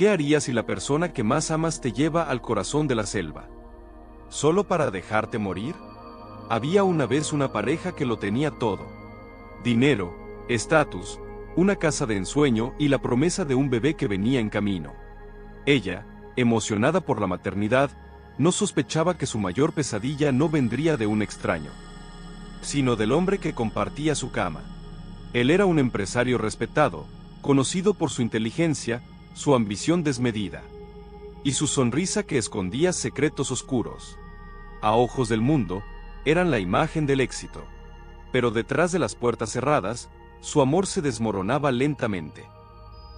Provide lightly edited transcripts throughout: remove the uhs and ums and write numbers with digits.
¿Qué harías si la persona que más amas te lleva al corazón de la selva? ¿Solo para dejarte morir? Había una vez una pareja que lo tenía todo. Dinero, estatus, una casa de ensueño y la promesa de un bebé que venía en camino. Ella, emocionada por la maternidad, no sospechaba que su mayor pesadilla no vendría de un extraño, sino del hombre que compartía su cama. Él era un empresario respetado, conocido por su inteligencia, su ambición desmedida y su sonrisa que escondía secretos oscuros. A ojos del mundo, eran la imagen del éxito. Pero detrás de las puertas cerradas, su amor se desmoronaba lentamente.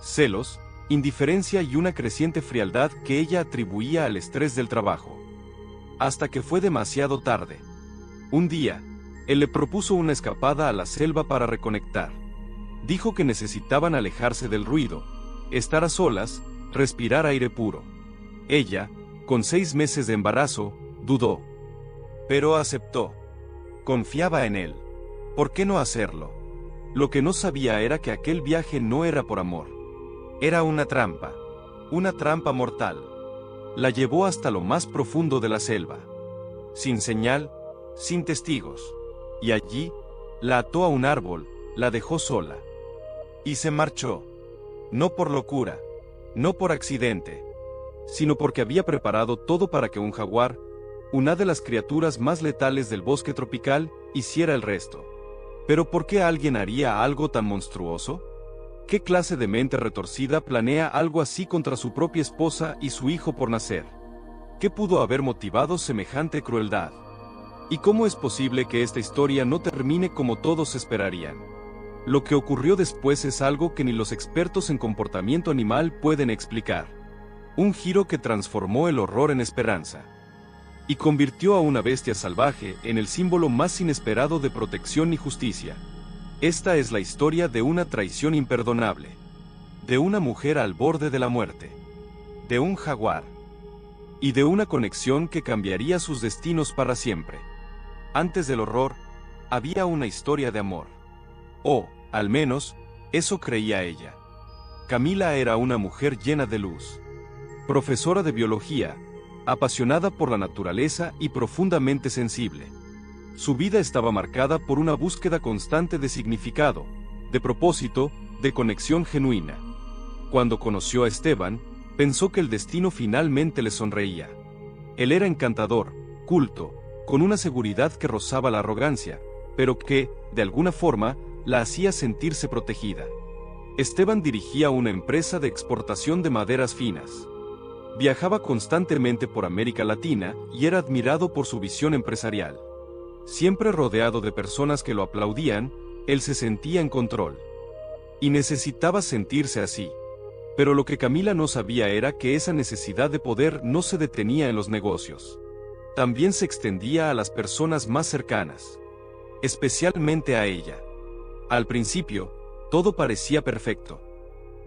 Celos, indiferencia y una creciente frialdad que ella atribuía al estrés del trabajo. Hasta que fue demasiado tarde. Un día, él le propuso una escapada a la selva para reconectar. Dijo que necesitaban alejarse del ruido, estar a solas, respirar aire puro. Ella, con 6 meses de embarazo, dudó. Pero aceptó. Confiaba en él. ¿Por qué no hacerlo? Lo que no sabía era que aquel viaje no era por amor. Era una trampa mortal. La llevó hasta lo más profundo de la selva. Sin señal, sin testigos. Y allí, la ató a un árbol, la dejó sola. Y se marchó. No por locura, no por accidente, sino porque había preparado todo para que un jaguar, una de las criaturas más letales del bosque tropical, hiciera el resto. ¿Pero por qué alguien haría algo tan monstruoso? ¿Qué clase de mente retorcida planea algo así contra su propia esposa y su hijo por nacer? ¿Qué pudo haber motivado semejante crueldad? ¿Y cómo es posible que esta historia no termine como todos esperarían? Lo que ocurrió después es algo que ni los expertos en comportamiento animal pueden explicar. Un giro que transformó el horror en esperanza. Y convirtió a una bestia salvaje en el símbolo más inesperado de protección y justicia. Esta es la historia de una traición imperdonable. De una mujer al borde de la muerte. De un jaguar. Y de una conexión que cambiaría sus destinos para siempre. Antes del horror, había una historia de amor. O, al menos, eso creía ella. Camila era una mujer llena de luz. Profesora de biología, apasionada por la naturaleza y profundamente sensible. Su vida estaba marcada por una búsqueda constante de significado, de propósito, de conexión genuina. Cuando conoció a Esteban, pensó que el destino finalmente le sonreía. Él era encantador, culto, con una seguridad que rozaba la arrogancia, pero que, de alguna forma, la hacía sentirse protegida. Esteban dirigía una empresa de exportación de maderas finas. Viajaba constantemente por América Latina y era admirado por su visión empresarial. Siempre rodeado de personas que lo aplaudían, él se sentía en control. Y necesitaba sentirse así. Pero lo que Camila no sabía era que esa necesidad de poder no se detenía en los negocios. También se extendía a las personas más cercanas. Especialmente a ella. Al principio, todo parecía perfecto.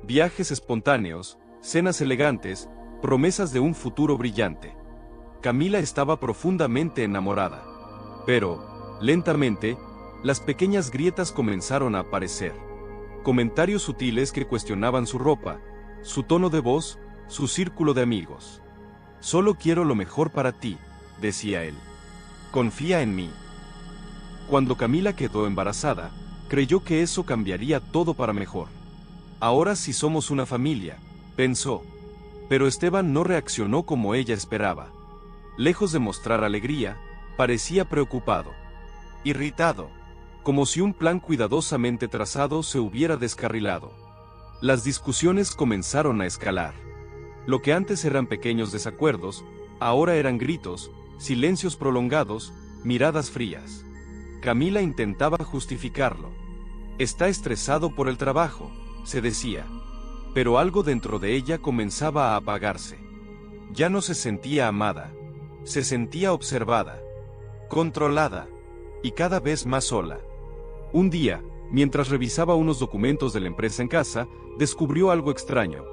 Viajes espontáneos, cenas elegantes, promesas de un futuro brillante. Camila estaba profundamente enamorada. Pero, lentamente, las pequeñas grietas comenzaron a aparecer. Comentarios sutiles que cuestionaban su ropa, su tono de voz, su círculo de amigos. «Solo quiero lo mejor para ti», decía él. «Confía en mí». Cuando Camila quedó embarazada, creyó que eso cambiaría todo para mejor. «Ahora sí somos una familia», pensó. Pero Esteban no reaccionó como ella esperaba. Lejos de mostrar alegría, parecía preocupado. Irritado. Como si un plan cuidadosamente trazado se hubiera descarrilado. Las discusiones comenzaron a escalar. Lo que antes eran pequeños desacuerdos, ahora eran gritos, silencios prolongados, miradas frías. Camila intentaba justificarlo. «Está estresado por el trabajo», se decía. Pero algo dentro de ella comenzaba a apagarse. Ya no se sentía amada. Se sentía observada, controlada, y cada vez más sola. Un día, mientras revisaba unos documentos de la empresa en casa, descubrió algo extraño.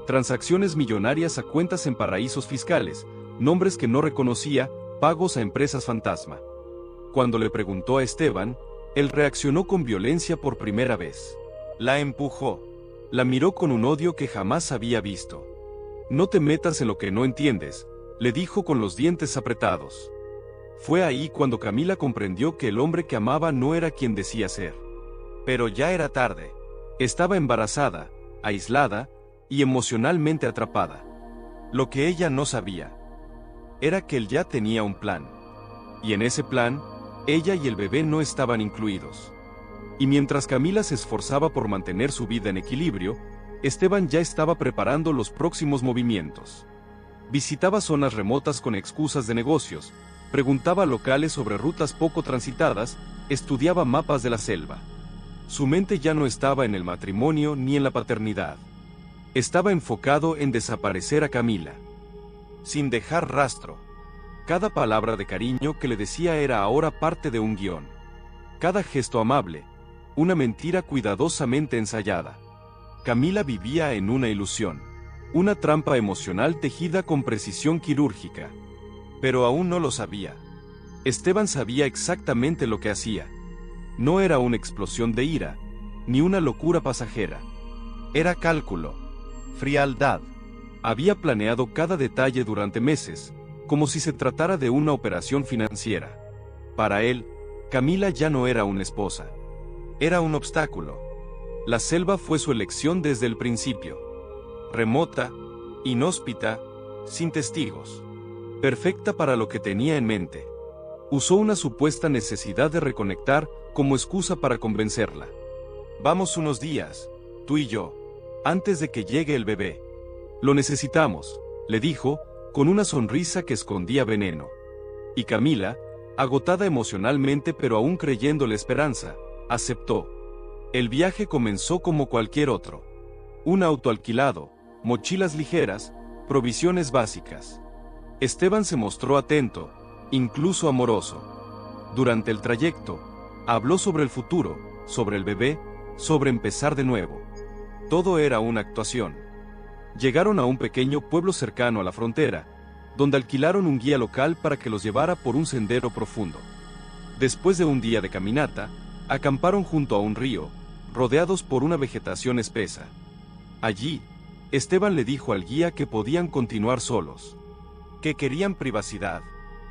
Transacciones millonarias a cuentas en paraísos fiscales, nombres que no reconocía, pagos a empresas fantasma. Cuando le preguntó a Esteban, él reaccionó con violencia por primera vez. La empujó. La miró con un odio que jamás había visto. No te metas en lo que no entiendes, le dijo con los dientes apretados. Fue ahí cuando Camila comprendió que el hombre que amaba no era quien decía ser. Pero ya era tarde. Estaba embarazada, aislada y emocionalmente atrapada. Lo que ella no sabía era que él ya tenía un plan. Y en ese plan, ella y el bebé no estaban incluidos. Y mientras Camila se esforzaba por mantener su vida en equilibrio, Esteban ya estaba preparando los próximos movimientos. Visitaba zonas remotas con excusas de negocios, preguntaba a locales sobre rutas poco transitadas, estudiaba mapas de la selva. Su mente ya no estaba en el matrimonio ni en la paternidad. Estaba enfocado en desaparecer a Camila, sin dejar rastro. Cada palabra de cariño que le decía era ahora parte de un guión. Cada gesto amable, una mentira cuidadosamente ensayada. Camila vivía en una ilusión, una trampa emocional tejida con precisión quirúrgica. Pero aún no lo sabía. Esteban sabía exactamente lo que hacía. No era una explosión de ira, ni una locura pasajera. Era cálculo, frialdad. Había planeado cada detalle durante meses, como si se tratara de una operación financiera. Para él, Camila ya no era una esposa. Era un obstáculo. La selva fue su elección desde el principio. Remota, inhóspita, sin testigos. Perfecta para lo que tenía en mente. Usó una supuesta necesidad de reconectar como excusa para convencerla. Vamos unos días, tú y yo, antes de que llegue el bebé. Lo necesitamos, le dijo, con una sonrisa que escondía veneno. Y Camila, agotada emocionalmente pero aún creyendo la esperanza, aceptó. El viaje comenzó como cualquier otro. Un auto alquilado, mochilas ligeras, provisiones básicas. Esteban se mostró atento, incluso amoroso. Durante el trayecto, habló sobre el futuro, sobre el bebé, sobre empezar de nuevo. Todo era una actuación. Llegaron a un pequeño pueblo cercano a la frontera, donde alquilaron un guía local para que los llevara por un sendero profundo. Después de un día de caminata, acamparon junto a un río, rodeados por una vegetación espesa. Allí, Esteban le dijo al guía que podían continuar solos, que querían privacidad.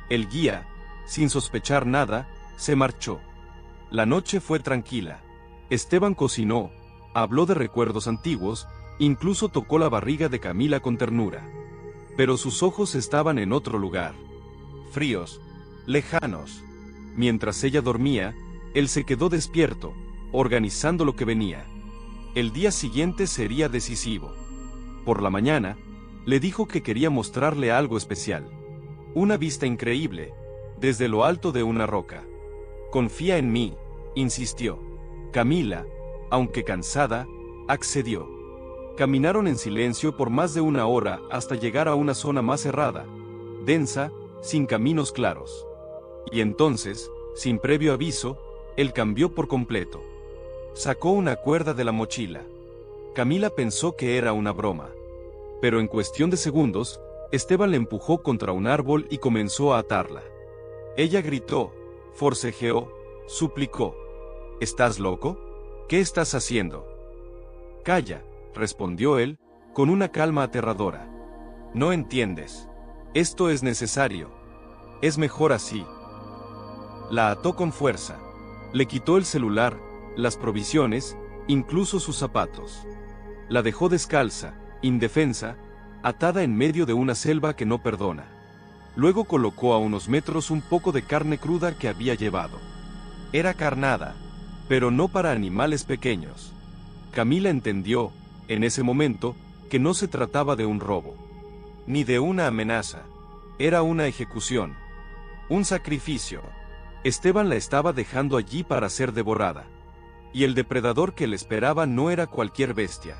El guía, sin sospechar nada, se marchó. La noche fue tranquila. Esteban cocinó, habló de recuerdos antiguos, incluso tocó la barriga de Camila con ternura. Pero sus ojos estaban en otro lugar. Fríos, lejanos. Mientras ella dormía, él se quedó despierto, organizando lo que venía. El día siguiente sería decisivo. Por la mañana, le dijo que quería mostrarle algo especial. Una vista increíble, desde lo alto de una roca. Confía en mí, insistió. Camila, aunque cansada, accedió. Caminaron en silencio por más de una hora hasta llegar a una zona más cerrada, densa, sin caminos claros. Y entonces, sin previo aviso, él cambió por completo. Sacó una cuerda de la mochila. Camila pensó que era una broma. Pero en cuestión de segundos, Esteban la empujó contra un árbol y comenzó a atarla. Ella gritó, forcejeó, suplicó. ¿Estás loco? ¿Qué estás haciendo? Calla, respondió él, con una calma aterradora. No entiendes. Esto es necesario. Es mejor así. La ató con fuerza. Le quitó el celular, las provisiones, incluso sus zapatos. La dejó descalza, indefensa, atada en medio de una selva que no perdona. Luego colocó a unos metros un poco de carne cruda que había llevado. Era carnada, pero no para animales pequeños. Camila entendió, en ese momento, que no se trataba de un robo, ni de una amenaza. Era una ejecución, un sacrificio. Esteban la estaba dejando allí para ser devorada. Y el depredador que le esperaba no era cualquier bestia.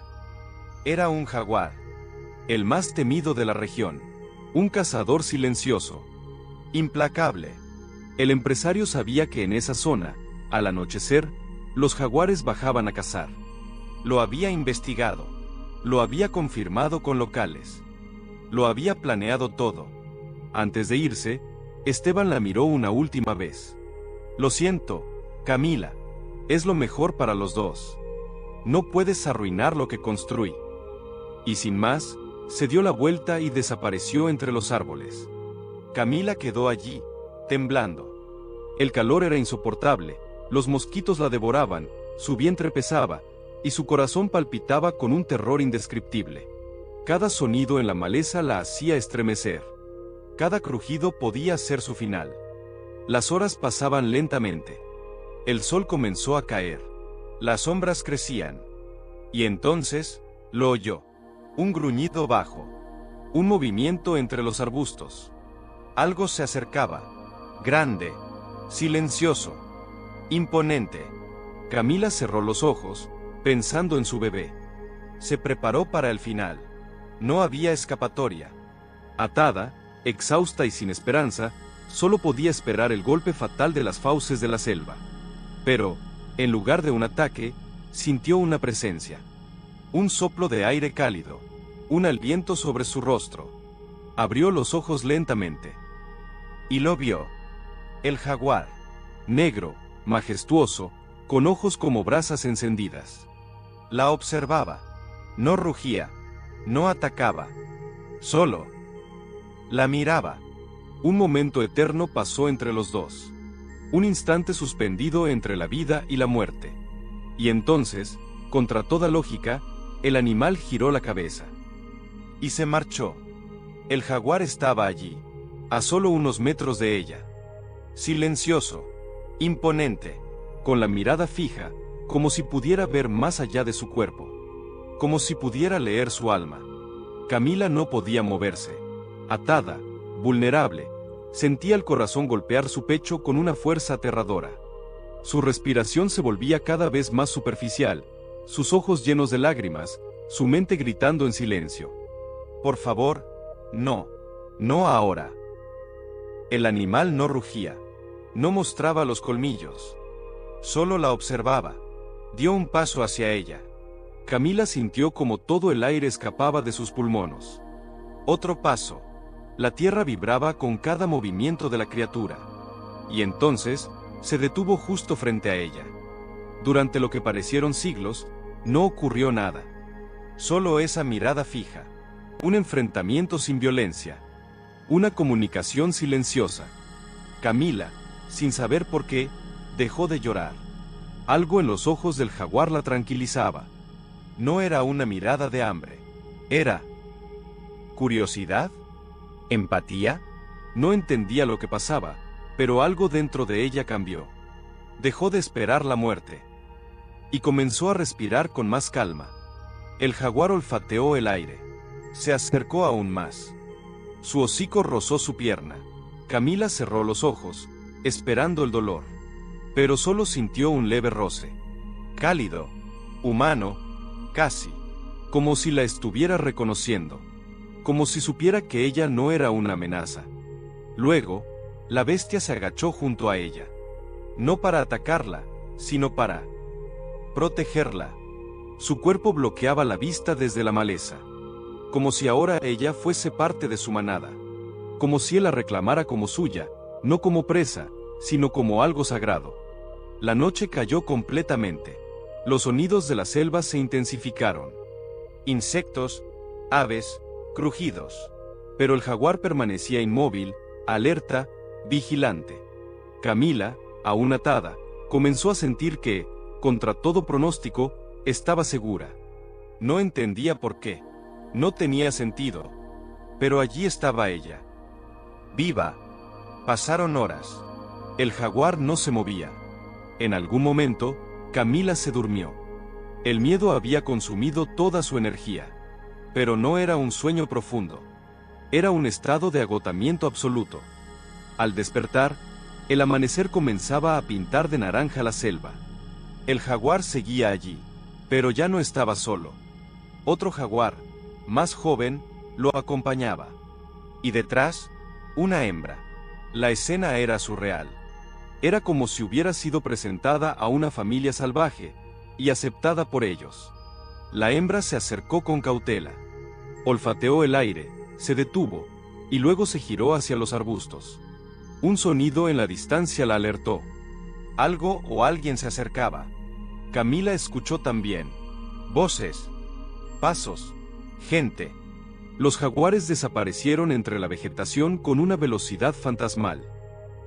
Era un jaguar, el más temido de la región, un cazador silencioso, implacable. El empresario sabía que en esa zona, al anochecer, los jaguares bajaban a cazar. Lo había investigado, lo había confirmado con locales, lo había planeado todo. Antes de irse, Esteban la miró una última vez. Lo siento, Camila, es lo mejor para los dos. No puedes arruinar lo que construí. Y sin más, se dio la vuelta y desapareció entre los árboles. Camila quedó allí, temblando. El calor era insoportable, los mosquitos la devoraban, su vientre pesaba, y su corazón palpitaba con un terror indescriptible. Cada sonido en la maleza la hacía estremecer. Cada crujido podía ser su final. Las horas pasaban lentamente. El sol comenzó a caer. Las sombras crecían. Y entonces, lo oyó. Un gruñido bajo. Un movimiento entre los arbustos. Algo se acercaba. Grande. Silencioso. Imponente. Camila cerró los ojos, pensando en su bebé. Se preparó para el final. No había escapatoria. Atada, exhausta y sin esperanza, solo podía esperar el golpe fatal de las fauces de la selva. Pero, en lugar de un ataque, sintió una presencia. Un soplo de aire cálido. Un aliento sobre su rostro. Abrió los ojos lentamente. Y lo vio. El jaguar. Negro, majestuoso, con ojos como brasas encendidas. La observaba. No rugía. No atacaba. Solo la miraba. Un momento eterno pasó entre los dos. Un instante suspendido entre la vida y la muerte. Y entonces, contra toda lógica, el animal giró la cabeza. Y se marchó. El jaguar estaba allí, a solo unos metros de ella. Silencioso, imponente, con la mirada fija, como si pudiera ver más allá de su cuerpo. Como si pudiera leer su alma. Camila no podía moverse. Atada, vulnerable, sentía el corazón golpear su pecho con una fuerza aterradora. Su respiración se volvía cada vez más superficial, sus ojos llenos de lágrimas, su mente gritando en silencio. Por favor, no, no ahora. El animal no rugía, no mostraba los colmillos. Solo la observaba. Dio un paso hacia ella. Camila sintió como todo el aire escapaba de sus pulmones. Otro paso. La tierra vibraba con cada movimiento de la criatura. Y entonces, se detuvo justo frente a ella. Durante lo que parecieron siglos, no ocurrió nada. Solo esa mirada fija. Un enfrentamiento sin violencia. Una comunicación silenciosa. Camila, sin saber por qué, dejó de llorar. Algo en los ojos del jaguar la tranquilizaba. No era una mirada de hambre. Era curiosidad, empatía. No entendía lo que pasaba, pero algo dentro de ella cambió. Dejó de esperar la muerte. Y comenzó a respirar con más calma. El jaguar olfateó el aire. Se acercó aún más. Su hocico rozó su pierna. Camila cerró los ojos, esperando el dolor. Pero solo sintió un leve roce. Cálido, humano, casi, como si la estuviera reconociendo. Como si supiera que ella no era una amenaza. Luego, la bestia se agachó junto a ella. No para atacarla, sino para protegerla. Su cuerpo bloqueaba la vista desde la maleza. Como si ahora ella fuese parte de su manada. Como si él la reclamara como suya, no como presa, sino como algo sagrado. La noche cayó completamente. Los sonidos de la selva se intensificaron. Insectos, aves, crujidos. Pero el jaguar permanecía inmóvil, alerta, vigilante. Camila, aún atada, comenzó a sentir que, contra todo pronóstico, estaba segura. No entendía por qué. No tenía sentido. Pero allí estaba ella. Viva. Pasaron horas. El jaguar no se movía. En algún momento, Camila se durmió. El miedo había consumido toda su energía. Pero no era un sueño profundo. Era un estado de agotamiento absoluto. Al despertar, el amanecer comenzaba a pintar de naranja la selva. El jaguar seguía allí, pero ya no estaba solo. Otro jaguar, más joven, lo acompañaba. Y detrás, una hembra. La escena era surreal. Era como si hubiera sido presentada a una familia salvaje, y aceptada por ellos. La hembra se acercó con cautela. Olfateó el aire, se detuvo, y luego se giró hacia los arbustos. Un sonido en la distancia la alertó. Algo o alguien se acercaba. Camila escuchó también. Voces. Pasos. Gente. Los jaguares desaparecieron entre la vegetación con una velocidad fantasmal,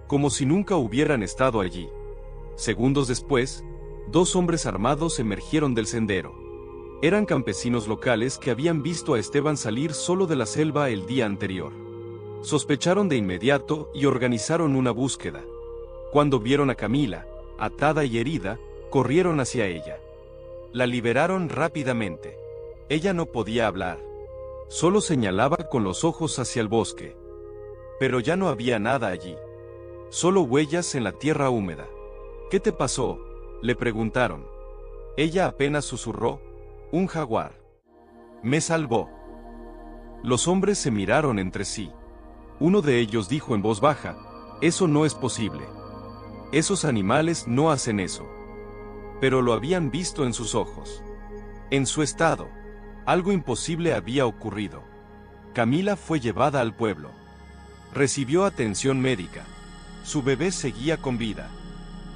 como si nunca hubieran estado allí. Segundos después, 2 hombres armados emergieron del sendero. Eran campesinos locales que habían visto a Esteban salir solo de la selva el día anterior. Sospecharon de inmediato y organizaron una búsqueda. Cuando vieron a Camila, atada y herida, corrieron hacia ella. La liberaron rápidamente. Ella no podía hablar. Solo señalaba con los ojos hacia el bosque. Pero ya no había nada allí. Solo huellas en la tierra húmeda. ¿Qué te pasó?, le preguntaron. Ella apenas susurró: un jaguar. Me salvó. Los hombres se miraron entre sí. Uno de ellos dijo en voz baja: eso no es posible. Esos animales no hacen eso. Pero lo habían visto en sus ojos. En su estado, algo imposible había ocurrido. Camila fue llevada al pueblo. Recibió atención médica. Su bebé seguía con vida.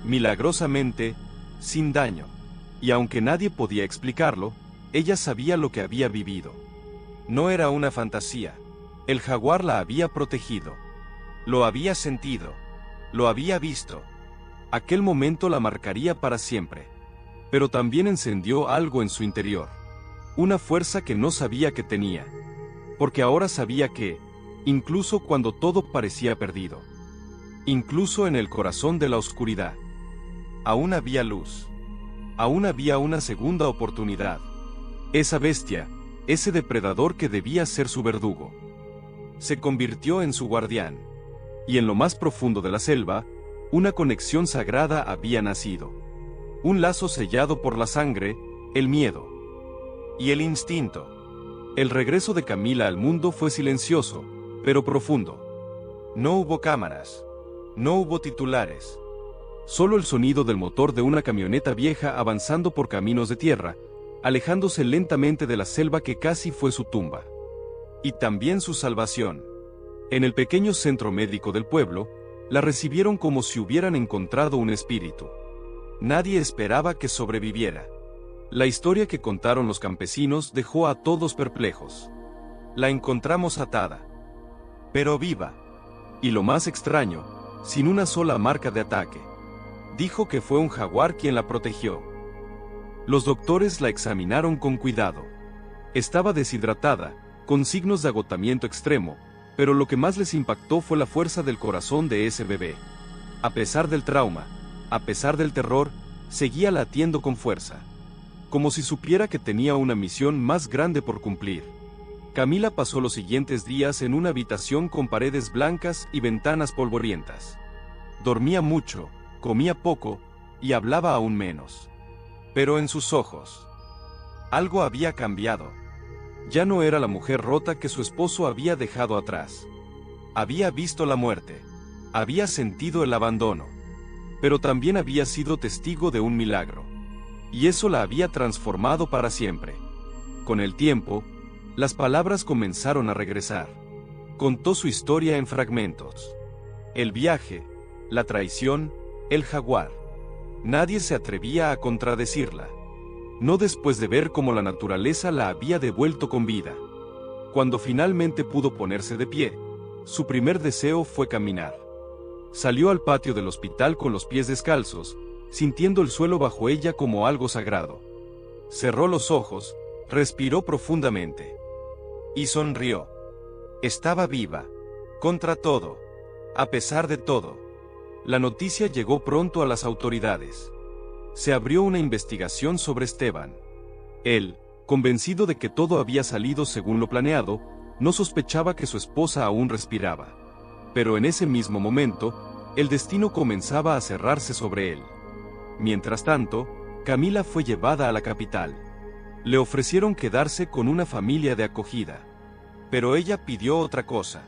Milagrosamente, sin daño. Y aunque nadie podía explicarlo, ella sabía lo que había vivido. No era una fantasía. El jaguar la había protegido. Lo había sentido. Lo había visto. Aquel momento la marcaría para siempre. Pero también encendió algo en su interior. Una fuerza que no sabía que tenía. Porque ahora sabía que, incluso cuando todo parecía perdido, incluso en el corazón de la oscuridad, aún había luz. Aún había una segunda oportunidad. Esa bestia, ese depredador que debía ser su verdugo, se convirtió en su guardián. Y en lo más profundo de la selva, una conexión sagrada había nacido. Un lazo sellado por la sangre, el miedo y el instinto. El regreso de Camila al mundo fue silencioso, pero profundo. No hubo cámaras. No hubo titulares. Solo el sonido del motor de una camioneta vieja avanzando por caminos de tierra, alejándose lentamente de la selva que casi fue su tumba. Y también su salvación. En el pequeño centro médico del pueblo, la recibieron como si hubieran encontrado un espíritu. Nadie esperaba que sobreviviera. La historia que contaron los campesinos dejó a todos perplejos. La encontramos atada, pero viva. Y lo más extraño, sin una sola marca de ataque. Dijo que fue un jaguar quien la protegió. Los doctores la examinaron con cuidado. Estaba deshidratada, con signos de agotamiento extremo, pero lo que más les impactó fue la fuerza del corazón de ese bebé. A pesar del trauma, a pesar del terror, seguía latiendo con fuerza. Como si supiera que tenía una misión más grande por cumplir. Camila pasó los siguientes días en una habitación con paredes blancas y ventanas polvorientas. Dormía mucho, comía poco, y hablaba aún menos. Pero en sus ojos, algo había cambiado. Ya no era la mujer rota que su esposo había dejado atrás. Había visto la muerte. Había sentido el abandono. Pero también había sido testigo de un milagro. Y eso la había transformado para siempre. Con el tiempo, las palabras comenzaron a regresar. Contó su historia en fragmentos. El viaje, la traición, el jaguar. Nadie se atrevía a contradecirla. No después de ver cómo la naturaleza la había devuelto con vida. Cuando finalmente pudo ponerse de pie, su primer deseo fue caminar. Salió al patio del hospital con los pies descalzos, sintiendo el suelo bajo ella como algo sagrado. Cerró los ojos, respiró profundamente. Y sonrió. Estaba viva. Contra todo. A pesar de todo. La noticia llegó pronto a las autoridades. Se abrió una investigación sobre Esteban. Él, convencido de que todo había salido según lo planeado, no sospechaba que su esposa aún respiraba. Pero en ese mismo momento, el destino comenzaba a cerrarse sobre él. Mientras tanto, Camila fue llevada a la capital. Le ofrecieron quedarse con una familia de acogida. Pero ella pidió otra cosa.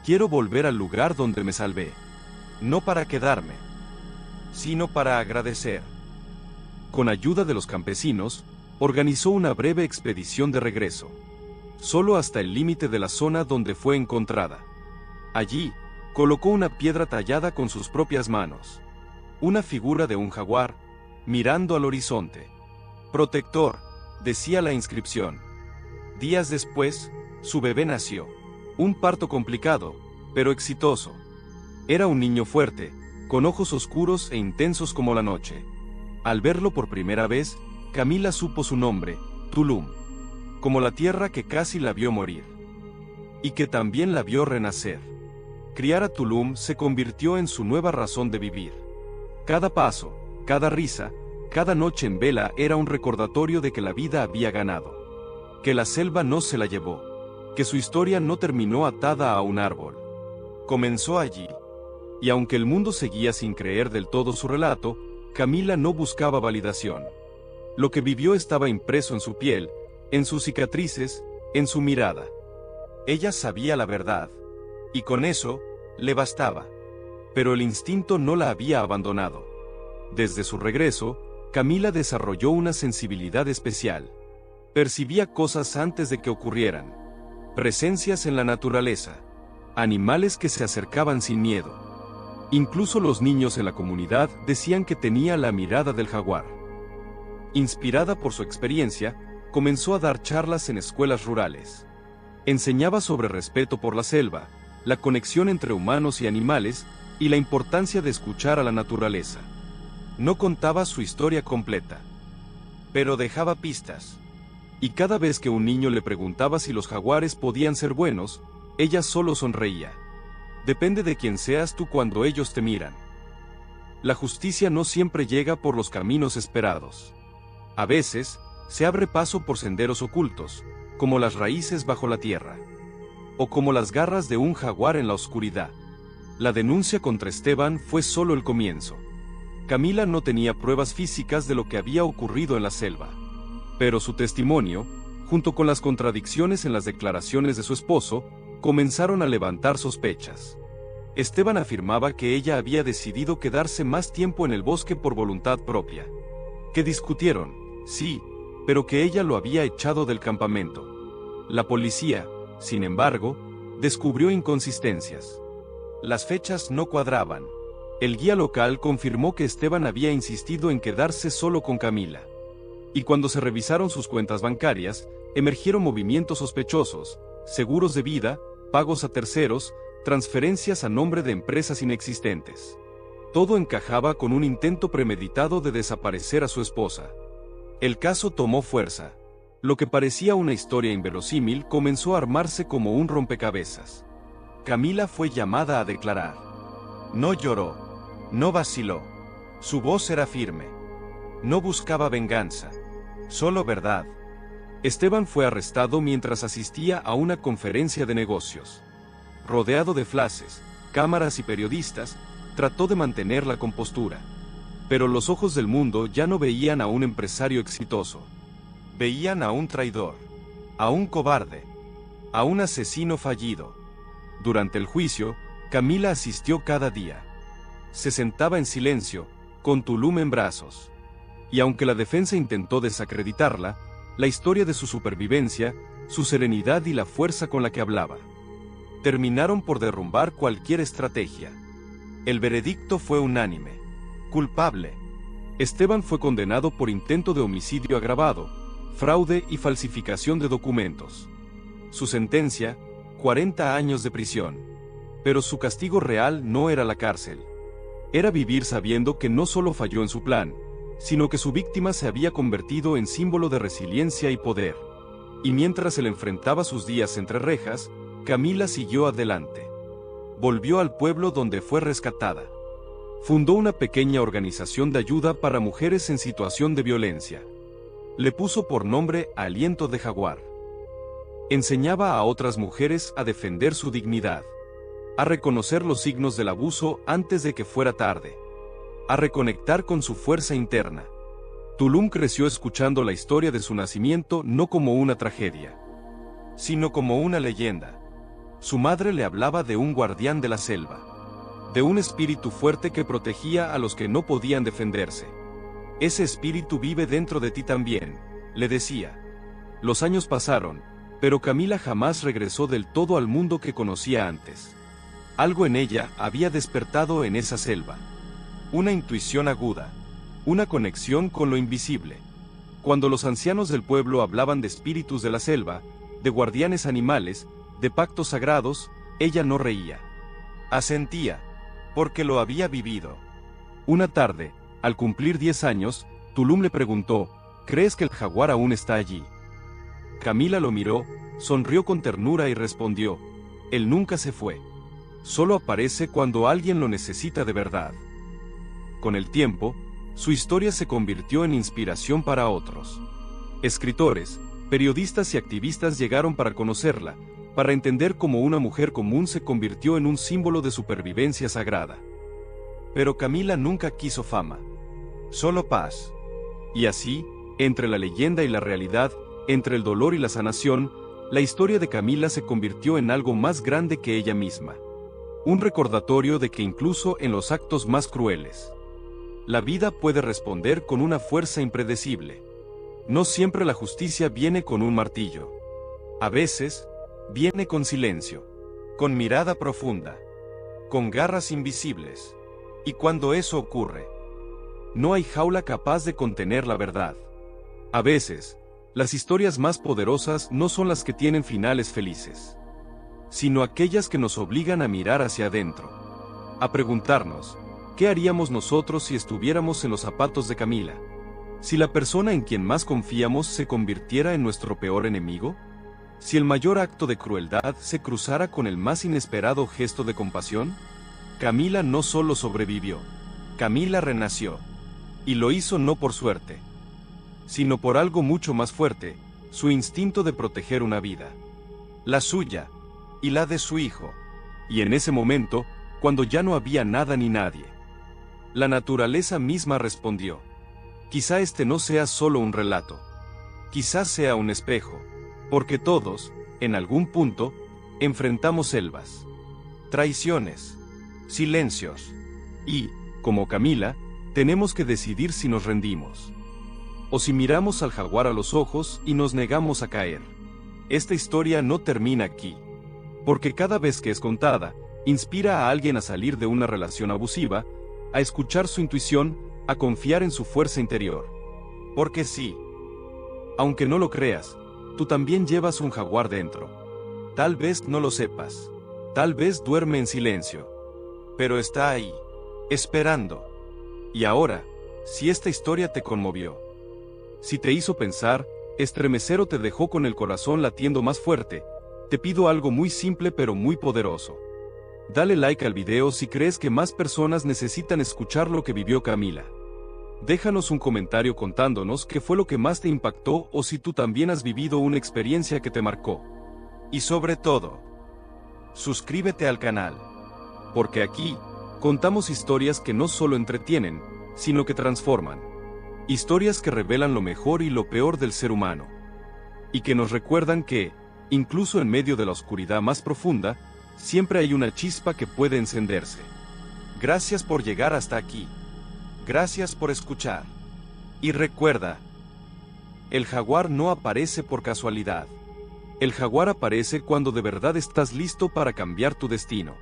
Quiero volver al lugar donde me salvé. No para quedarme, sino para agradecer. Con ayuda de los campesinos, organizó una breve expedición de regreso. Solo hasta el límite de la zona donde fue encontrada. Allí, colocó una piedra tallada con sus propias manos. Una figura de un jaguar, mirando al horizonte. Protector, decía la inscripción. Días después, Su bebé nació. Un parto complicado, pero exitoso. Era un niño fuerte, con ojos oscuros e intensos como la noche. Al verlo por primera vez, Camila supo su nombre, Tulum, como la tierra que casi la vio morir. Y que también la vio renacer. Criar a Tulum se convirtió en su nueva razón de vivir. Cada paso, cada risa, cada noche en vela era un recordatorio de que la vida había ganado. Que la selva no se la llevó. Que su historia no terminó atada a un árbol. Comenzó allí. Y aunque el mundo seguía sin creer del todo su relato, Camila no buscaba validación. Lo que vivió estaba impreso en su piel, en sus cicatrices, en su mirada. Ella sabía la verdad. Y con eso, le bastaba. Pero el instinto no la había abandonado. Desde su regreso, Camila desarrolló una sensibilidad especial. Percibía cosas antes de que ocurrieran. Presencias en la naturaleza. Animales que se acercaban sin miedo. Incluso los niños en la comunidad decían que tenía la mirada del jaguar. Inspirada por su experiencia, comenzó a dar charlas en escuelas rurales. Enseñaba sobre respeto por la selva, la conexión entre humanos y animales, y la importancia de escuchar a la naturaleza. No contaba su historia completa, pero dejaba pistas. Y cada vez que un niño le preguntaba si los jaguares podían ser buenos, ella solo sonreía. Depende de quién seas tú cuando ellos te miran. La justicia no siempre llega por los caminos esperados. A veces, se abre paso por senderos ocultos, como las raíces bajo la tierra. O como las garras de un jaguar en la oscuridad. La denuncia contra Esteban fue solo el comienzo. Camila no tenía pruebas físicas de lo que había ocurrido en la selva. Pero su testimonio, junto con las contradicciones en las declaraciones de su esposo, comenzaron a levantar sospechas. Esteban afirmaba que ella había decidido quedarse más tiempo en el bosque por voluntad propia. Que discutieron, sí, pero que ella lo había echado del campamento. La policía, sin embargo, descubrió inconsistencias. Las fechas no cuadraban. El guía local confirmó que Esteban había insistido en quedarse solo con Camila. Y cuando se revisaron sus cuentas bancarias, emergieron movimientos sospechosos, seguros de vida, pagos a terceros, transferencias a nombre de empresas inexistentes. Todo encajaba con un intento premeditado de desaparecer a su esposa. El caso tomó fuerza. Lo que parecía una historia inverosímil comenzó a armarse como un rompecabezas. Camila fue llamada a declarar. No lloró, no vaciló. Su voz era firme. No buscaba venganza, solo verdad. Esteban fue arrestado mientras asistía a una conferencia de negocios. Rodeado de flashes, cámaras y periodistas, trató de mantener la compostura. Pero los ojos del mundo ya no veían a un empresario exitoso. Veían a un traidor, a un cobarde, a un asesino fallido. Durante el juicio, Camila asistió cada día. Se sentaba en silencio, con Tulum en brazos. Y aunque la defensa intentó desacreditarla, la historia de su supervivencia, su serenidad y la fuerza con la que hablaba, terminaron por derrumbar cualquier estrategia. El veredicto fue unánime. Culpable. Esteban fue condenado por intento de homicidio agravado, fraude y falsificación de documentos. Su sentencia, 40 años de prisión. Pero su castigo real no era la cárcel. Era vivir sabiendo que no solo falló en su plan, sino que su víctima se había convertido en símbolo de resiliencia y poder. Y mientras él enfrentaba sus días entre rejas, Camila siguió adelante. Volvió al pueblo donde fue rescatada. Fundó una pequeña organización de ayuda para mujeres en situación de violencia. Le puso por nombre Aliento de Jaguar. Enseñaba a otras mujeres a defender su dignidad, a reconocer los signos del abuso antes de que fuera tarde, a reconectar con su fuerza interna. Tulum creció escuchando la historia de su nacimiento no como una tragedia, sino como una leyenda. Su madre le hablaba de un guardián de la selva, de un espíritu fuerte que protegía a los que no podían defenderse. Ese espíritu vive dentro de ti también, le decía. Los años pasaron, pero Camila jamás regresó del todo al mundo que conocía antes. Algo en ella había despertado en esa selva. Una intuición aguda, una conexión con lo invisible. Cuando los ancianos del pueblo hablaban de espíritus de la selva, de guardianes animales, de pactos sagrados, ella no reía. Asentía, porque lo había vivido. Una tarde, al cumplir 10 años, Tulum le preguntó, ¿crees que el jaguar aún está allí? Camila lo miró, sonrió con ternura y respondió, él nunca se fue. Solo aparece cuando alguien lo necesita de verdad. Con el tiempo, su historia se convirtió en inspiración para otros. Escritores, periodistas y activistas llegaron para conocerla, para entender cómo una mujer común se convirtió en un símbolo de supervivencia sagrada. Pero Camila nunca quiso fama, solo paz. Y así, entre la leyenda y la realidad, entre el dolor y la sanación, la historia de Camila se convirtió en algo más grande que ella misma. Un recordatorio de que incluso en los actos más crueles, la vida puede responder con una fuerza impredecible. No siempre la justicia viene con un martillo. A veces, viene con silencio, con mirada profunda, con garras invisibles. Y cuando eso ocurre, no hay jaula capaz de contener la verdad. A veces, las historias más poderosas no son las que tienen finales felices, sino aquellas que nos obligan a mirar hacia adentro, a preguntarnos, ¿qué haríamos nosotros si estuviéramos en los zapatos de Camila? Si la persona en quien más confiamos se convirtiera en nuestro peor enemigo, si el mayor acto de crueldad se cruzara con el más inesperado gesto de compasión. Camila no solo sobrevivió, Camila renació. Y lo hizo no por suerte, sino por algo mucho más fuerte, su instinto de proteger una vida. La suya, y la de su hijo. Y en ese momento, cuando ya no había nada ni nadie, la naturaleza misma respondió. Quizá este no sea solo un relato. Quizás sea un espejo, porque todos, en algún punto, enfrentamos selvas, traiciones, silencios. Y, como Camila, tenemos que decidir si nos rendimos, o si miramos al jaguar a los ojos y nos negamos a caer. Esta historia no termina aquí, porque cada vez que es contada, inspira a alguien a salir de una relación abusiva, a escuchar su intuición, a confiar en su fuerza interior. Porque sí, aunque no lo creas, tú también llevas un jaguar dentro. Tal vez no lo sepas, tal vez duerme en silencio, pero está ahí, esperando. Y ahora, si esta historia te conmovió, si te hizo pensar, estremecer o te dejó con el corazón latiendo más fuerte, te pido algo muy simple pero muy poderoso. Dale like al video si crees que más personas necesitan escuchar lo que vivió Camila. Déjanos un comentario contándonos qué fue lo que más te impactó o si tú también has vivido una experiencia que te marcó. Y sobre todo, suscríbete al canal, porque aquí contamos historias que no solo entretienen, sino que transforman. Historias que revelan lo mejor y lo peor del ser humano. Y que nos recuerdan que, incluso en medio de la oscuridad más profunda, siempre hay una chispa que puede encenderse. Gracias por llegar hasta aquí. Gracias por escuchar. Y recuerda, el jaguar no aparece por casualidad. El jaguar aparece cuando de verdad estás listo para cambiar tu destino.